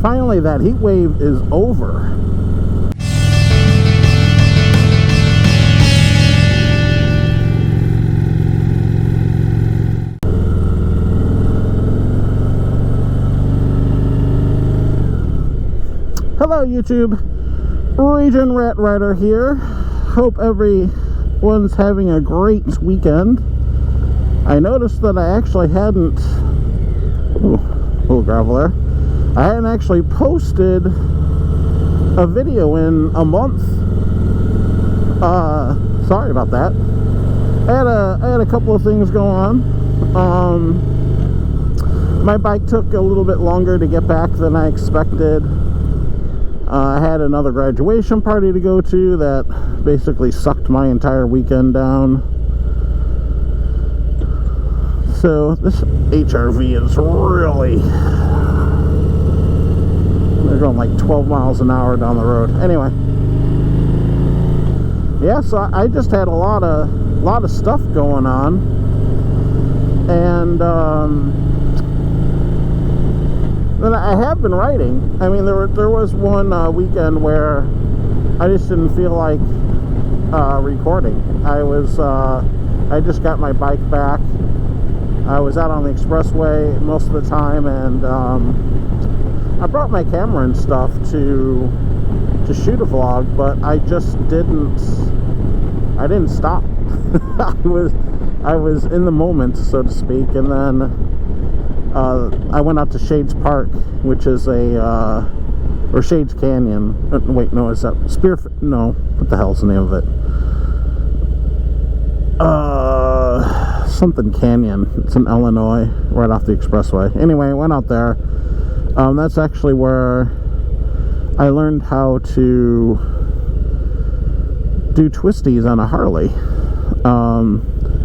finally that heat wave is over. Hello YouTube, Region Rat Rider here. Hope everyone's having a great weekend. I noticed that I actually hadn't, little gravel there. I hadn't actually posted a video in a month. Sorry about that. I had a couple of things go on. My bike took a little bit longer to get back than I expected. I had another graduation party to go to that basically sucked my entire weekend down. So this HRV is really, they're going like 12 miles an hour down the road. Anyway, yeah, so I just had a lot of stuff going on, and then I have been writing. I mean, there was one weekend where I just didn't feel like recording. I just got my bike back. I was out on the expressway most of the time, and I brought my camera and stuff to shoot a vlog, but I just didn't stop. I was in the moment, so to speak, and then I went out to Shades Park, which is or Shades Canyon. Wait, no, is that no, what the hell's the name of it? Something Canyon. It's in Illinois, right off the expressway. Anyway, I went out there. That's actually where I learned how to do twisties on a Harley.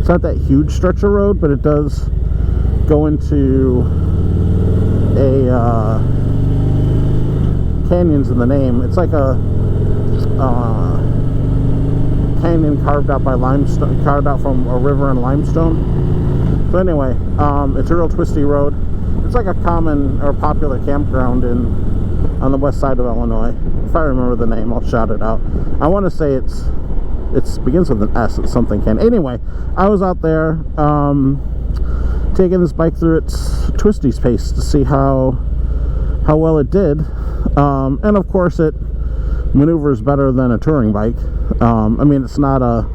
It's not that huge stretch of road, but it does go into a canyon's in the name. It's like a canyon carved out by limestone, carved out from a river in limestone. So anyway, it's a real twisty road. It's like a common or popular campground on the west side of Illinois. If I remember the name, I'll shout it out. I want to say it begins with an S. It's something can. Anyway, I was out there taking this bike through its twisty pace to see how well it did, and of course it maneuvers better than a touring bike. I mean, it's not a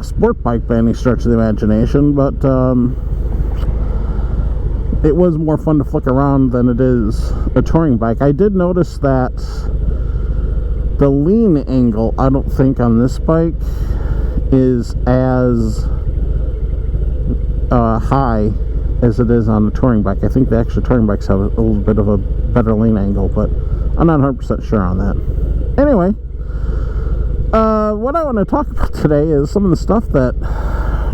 sport bike by any stretch of the imagination, but it was more fun to flick around than it is a touring bike. I did notice that the lean angle, I don't think on this bike is as high as it is on a touring bike. I think the extra touring bikes have a little bit of a better lean angle, but I'm not 100% sure on that. Anyway, what I want to talk about today is some of the stuff that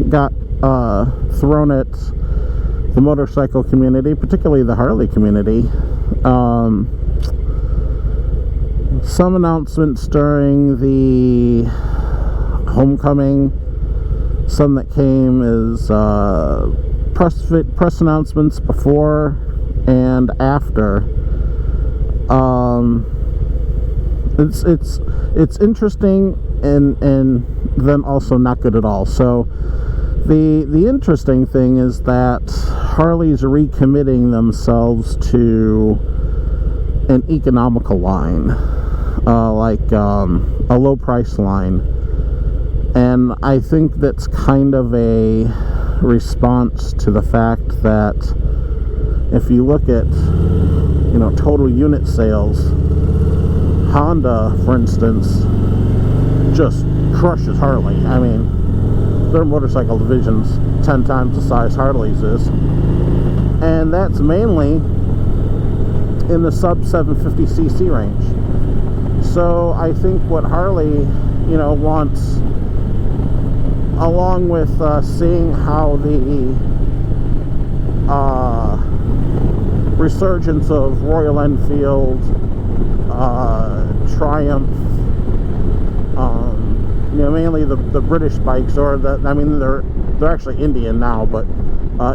got thrown at the motorcycle community, particularly the Harley community. Some announcements during the homecoming, some that came as press announcements before and after. It's interesting and then also not good at all. So the interesting thing is that Harley's recommitting themselves to an economical line, like a low price line, and I think that's kind of a response to the fact that if you look at total unit sales, Honda, for instance, just crushes Harley. I mean, their motorcycle division's 10 times the size Harley's is, and that's mainly in the sub 750cc range. So I think what Harley wants, along with seeing how the resurgence of Royal Enfield, Triumph, mainly the British bikes, or they're actually Indian now, but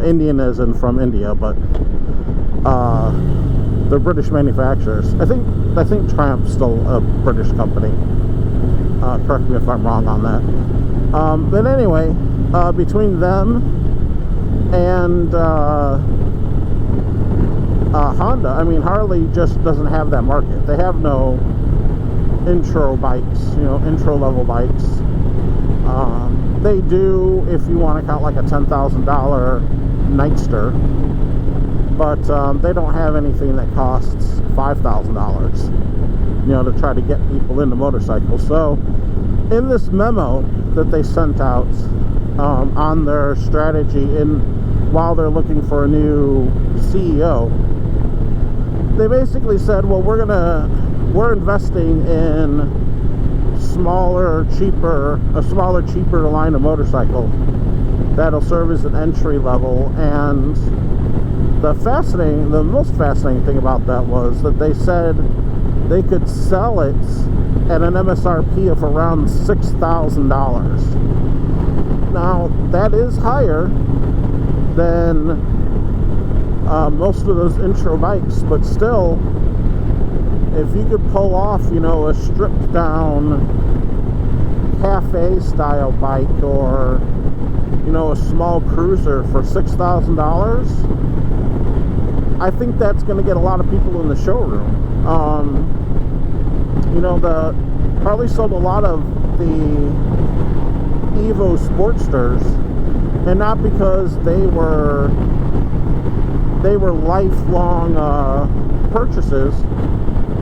Indian as in from India, but They're British manufacturers. I think Triumph's still a British company. Correct me if I'm wrong on that. But anyway, between them and Honda, I mean, Harley just doesn't have that market. They have no intro bikes, intro level bikes. They do, if you want to count like a $10,000 Nightster, but they don't have anything that costs $5,000, to try to get people into motorcycles. So in this memo that they sent out on their strategy while they're looking for a new CEO, they basically said, well, we're investing in a smaller, cheaper line of motorcycle that'll serve as an entry level. And the most fascinating thing about that was that they said they could sell it at an MSRP of around $6,000. Now, that is higher than most of those intro bikes, but still, if you could pull off, a stripped down cafe style bike, or a small cruiser for $6,000, I think that's going to get a lot of people in the showroom. The Harley sold a lot of the Evo Sportsters, and not because they were lifelong purchases,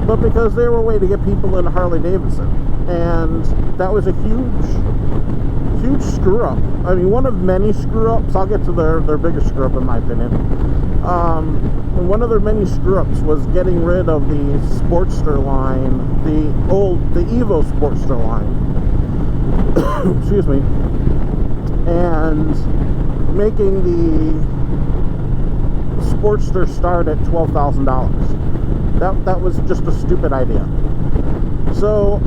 but because they were a way to get people into Harley Davidson. And that was a huge screw up. I mean, one of many screw ups. I'll get to their biggest screw up in my opinion. One of their many screw ups was getting rid of the Sportster line, the Evo Sportster line. Excuse me. And making the Sportster start at $12,000. That was just a stupid idea. So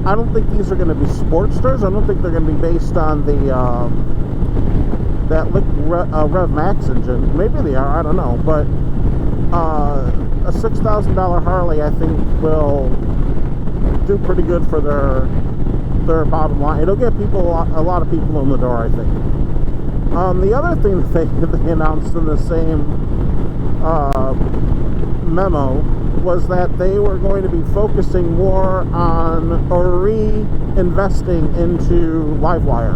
I don't think these are going to be Sportsters. I don't think they're going to be based on the that Rev Max engine. Maybe they are, I don't know. But a $6,000 Harley, I think, will do pretty good for their bottom line. It'll get people a lot of people in the door, I think. The other thing that they announced in the same memo was that they were going to be focusing more on, or reinvesting into Livewire.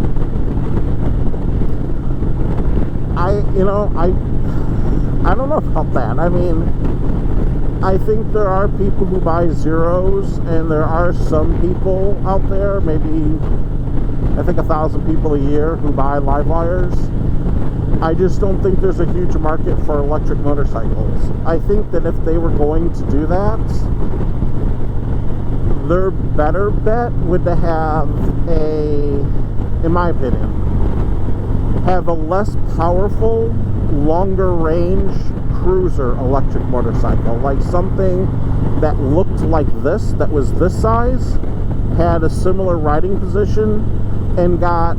I don't know about that. I mean, I think there are people who buy Zeros, and there are some people out there, maybe I think 1,000 people a year, who buy Livewires. I just don't think there's a huge market for electric motorcycles. I think that if they were going to do that, their better bet would to have in my opinion, have a less powerful, longer range cruiser electric motorcycle. Like something that looked like this, that was this size, had a similar riding position, and got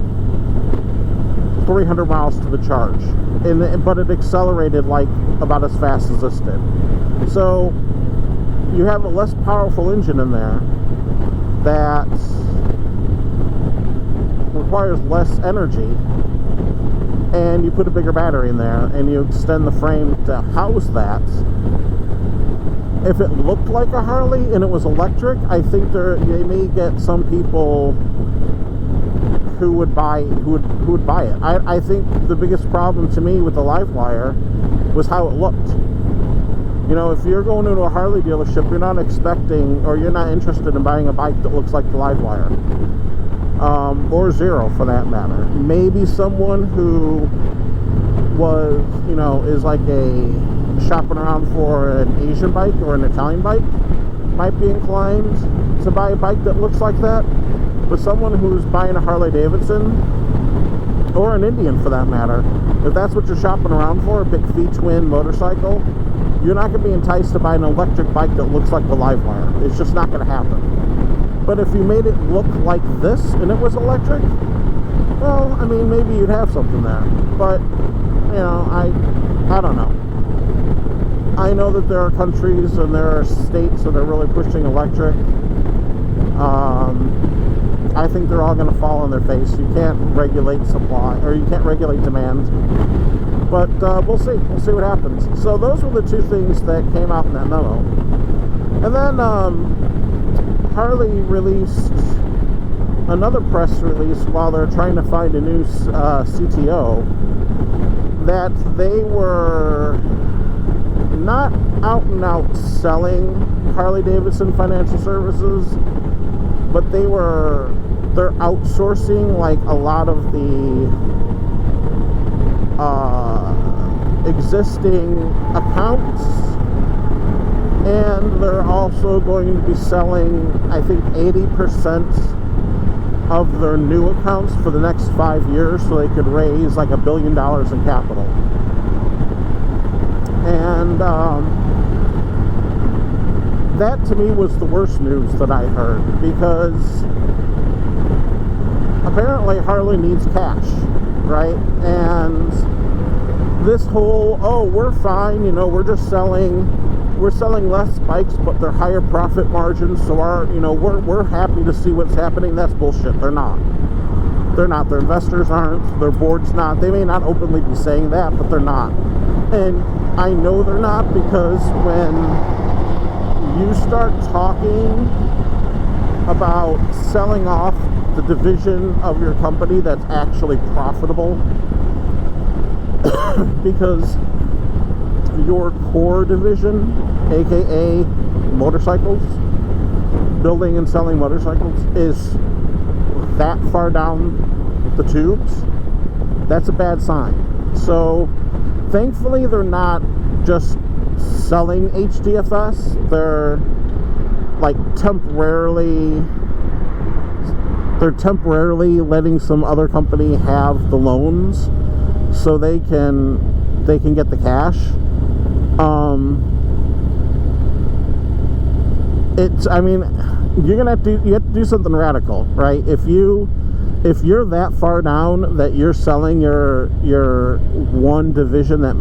300 miles to the charge, but it accelerated like about as fast as this did. So you have a less powerful engine in there that requires less energy, and you put a bigger battery in there, and you extend the frame to house that. If it looked like a Harley and it was electric, I think they may get some people who would buy it. I think the biggest problem to me with the Livewire was how it looked. If you're going into a Harley dealership, you're not expecting, or you're not interested in buying a bike that looks like the Livewire, or Zero for that matter. Maybe someone who was, is like shopping around for an Asian bike or an Italian bike might be inclined to buy a bike that looks like that. But someone who's buying a Harley Davidson, or an Indian for that matter, if that's what you're shopping around for, a big V-twin motorcycle, you're not going to be enticed to buy an electric bike that looks like the Livewire. It's just not going to happen. But if you made it look like this and it was electric, well, I mean, maybe you'd have something there. But, I don't know. I know that there are countries and there are states that are really pushing electric. I think they're all going to fall on their face. You can't regulate supply, or you can't regulate demand. But we'll see. We'll see what happens. So those were the two things that came out in that memo. And then Harley released another press release while they're trying to find a new CTO, that they were not out and out selling Harley-Davidson financial services, but they're outsourcing like a lot of the existing accounts, and they're also going to be selling, I think, 80% of their new accounts for the next 5 years, so they could raise like $1 billion in capital. And that to me was the worst news that I heard, because apparently Harley needs cash, right? And this whole, oh, we're fine, we're selling less bikes, but they're higher profit margins, so we're happy to see what's happening. That's bullshit. They're not. Their investors aren't, their board's not. They may not openly be saying that, but they're not. And I know they're not, because when you start talking about selling off the division of your company that's actually profitable, because your core division, aka motorcycles, building and selling motorcycles, is that far down the tubes, that's a bad sign. So thankfully they're not just selling HDFS, they're like temporarily letting some other company have the loans so they can get the cash. You have to do something radical, right? If you're that far down that you're selling your one division, that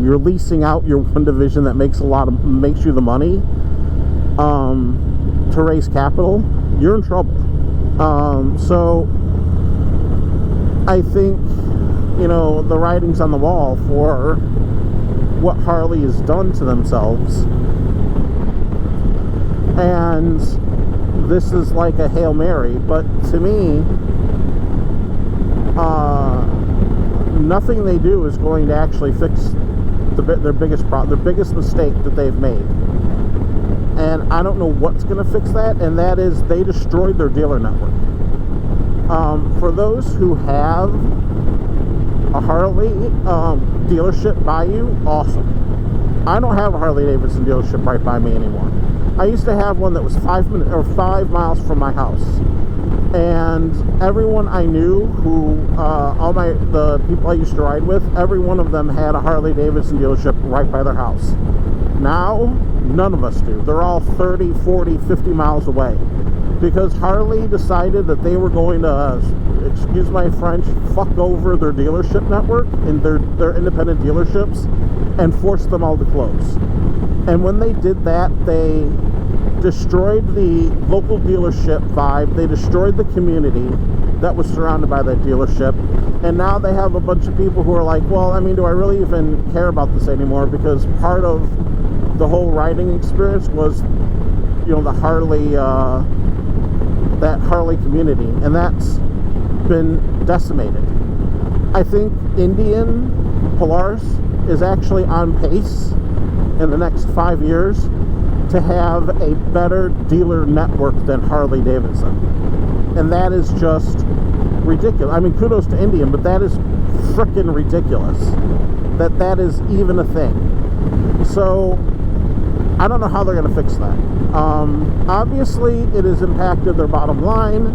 you're leasing out your one division that makes you the money to raise capital, you're in trouble. So I think the writing's on the wall for what Harley has done to themselves, and this is like a Hail Mary. But to me, nothing they do is going to actually fix their biggest mistake that they've made. And I don't know what's going to fix that, and that is they destroyed their dealer network. For those who have a Harley dealership by you, awesome. I don't have a Harley-Davidson dealership right by me anymore. I used to have one that was 5 miles from my house, and everyone I knew who, the people I used to ride with, every one of them had a Harley-Davidson dealership right by their house. Now, none of us do. They're all 30, 40, 50 miles away, because Harley decided that they were going to, excuse my French, fuck over their dealership network and their independent dealerships and force them all to close. And when they did that, they destroyed the local dealership vibe. They destroyed the community that was surrounded by that dealership. And now they have a bunch of people who are like, well, do I really even care about this anymore? Because part of the whole riding experience was, the Harley, that Harley community, and that's been decimated. I think Indian Polaris is actually on pace in the next 5 years to have a better dealer network than Harley-Davidson. And that is just ridiculous. Kudos to Indian, but that is frickin' ridiculous that is even a thing. So I don't know how they're going to fix that. Obviously, it has impacted their bottom line,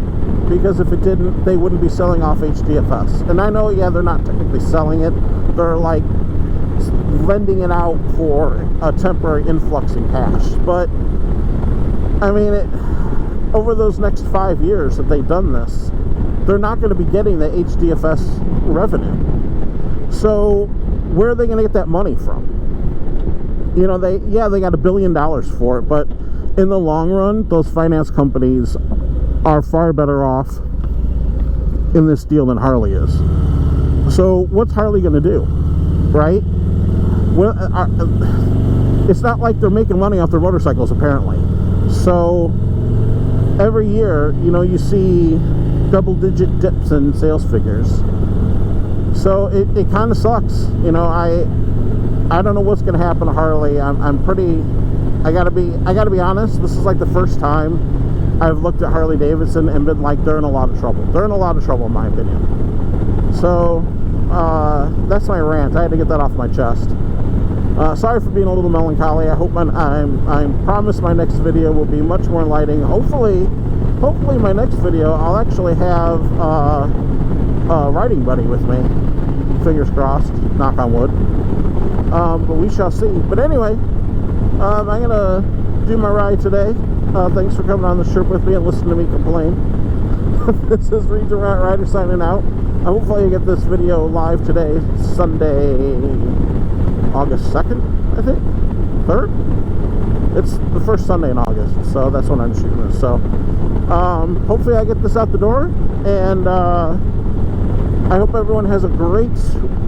because if it didn't, they wouldn't be selling off HDFS. And I know, they're not technically selling it. They're like lending it out for a temporary influx in cash. But, over those next 5 years that they've done this, they're not going to be getting the HDFS revenue. So, where are they going to get that money from? You know, they got $1 billion for it, but in the long run, those finance companies are far better off in this deal than Harley is. So what's Harley going to do, right? Well, it's not like they're making money off their motorcycles, apparently. So every year, you know, you see double-digit dips in sales figures. So it kind of sucks. You know, I don't know what's going to happen to Harley. I'm pretty. I gotta be honest. This is like the first time I've looked at Harley Davidson and been like, they're in a lot of trouble. They're in a lot of trouble, in my opinion. So that's my rant. I had to get that off my chest. Sorry for being a little melancholy. I hope I promise my next video will be much more enlightening. Hopefully my next video I'll actually have a riding buddy with me. Fingers crossed. Knock on wood. But we shall see. But anyway, I'm gonna do my ride today. Thanks for coming on the trip with me and listening to me complain. This is Rant Rider signing out. Hopefully you get this video live today, Sunday, August 2nd, I think, 3rd? It's the first Sunday in August, so that's when I'm shooting this. So hopefully I get this out the door, and I hope everyone has a great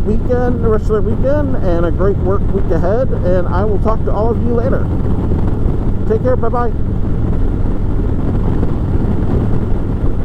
weekend, the rest of their weekend, and a great work week ahead, and I will talk to all of you later. Take care, bye-bye.